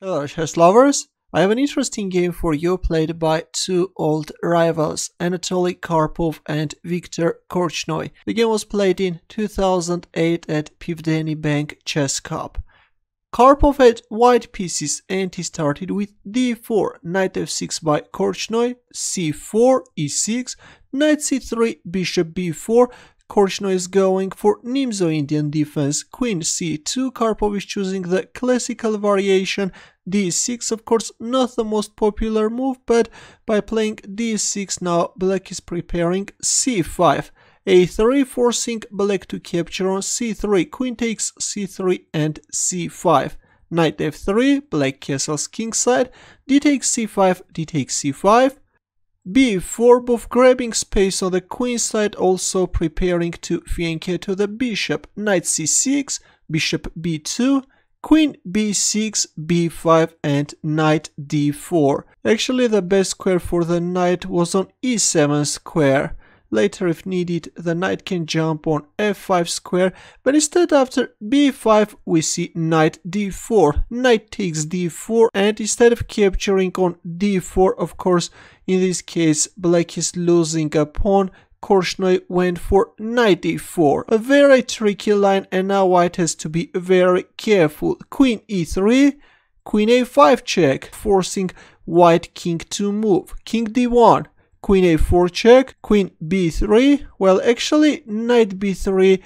Hello chess lovers, I have an interesting game for you played by two old rivals, Anatoly Karpov and Viktor Korchnoi. The game was played in 2008 at Pivdenny Bank Chess Cup. Karpov had white pieces and he started with d4, knight f6 by Korchnoi, c4, e6, knight c3, bishop b4. Korchnoi is going for Nimzo-Indian defense, queen c2. Karpov is choosing the classical variation d6, of course not the most popular move, but by playing d6 now black is preparing c5, a3 forcing black to capture on c3, queen takes c3 and c5, knight f3, black castles kingside, d takes c5, d takes c5, b4, both grabbing space on the queen side, also preparing to flank to the bishop, knight c6, bishop b2, queen b6, b5 and knight d4. Actually the best square for the knight was on e7 square. Later if needed the knight can jump on f5 square, but instead after b5 we see knight d4, knight takes d4, and instead of capturing on d4, of course in this case black is losing a pawn, Korchnoi went for knight d4, a very tricky line, and now white has to be very careful. Queen e3, queen a5 check, forcing white king to move, king d1, queen a4 check, queen b3. Well, actually knight b3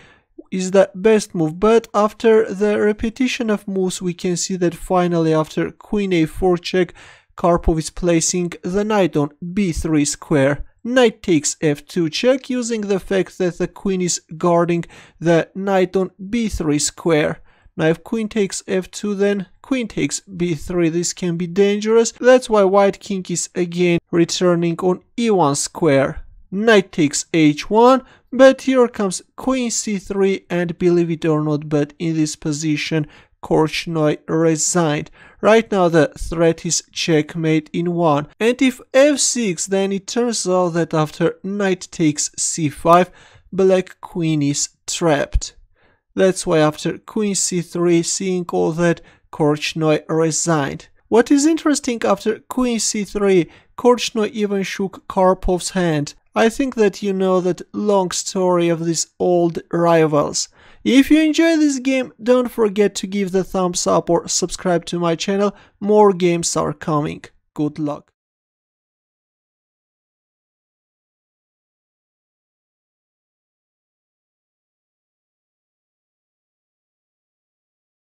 is the best move, but after the repetition of moves we can see that finally after queen a4 check Karpov is placing the knight on b3 square. Knight takes f2 check, using the fact that the queen is guarding the knight on b3 square. Now if queen takes f2, then queen takes b3. This can be dangerous. That's why white king is again returning on e1 square. Knight takes h1, but here comes queen c3, and believe it or not, but in this position Korchnoi resigned. Right now the threat is checkmate in 1, and if f6, then it turns out that after knight takes c5 black queen is trapped. That's why after queen c3, seeing all that, Korchnoi resigned. What is interesting, after queen c3 Korchnoi even shook Karpov's hand. I think that you know that long story of these old rivals. If you enjoy this game, don't forget to give the thumbs up or subscribe to my channel. More games are coming. Good luck.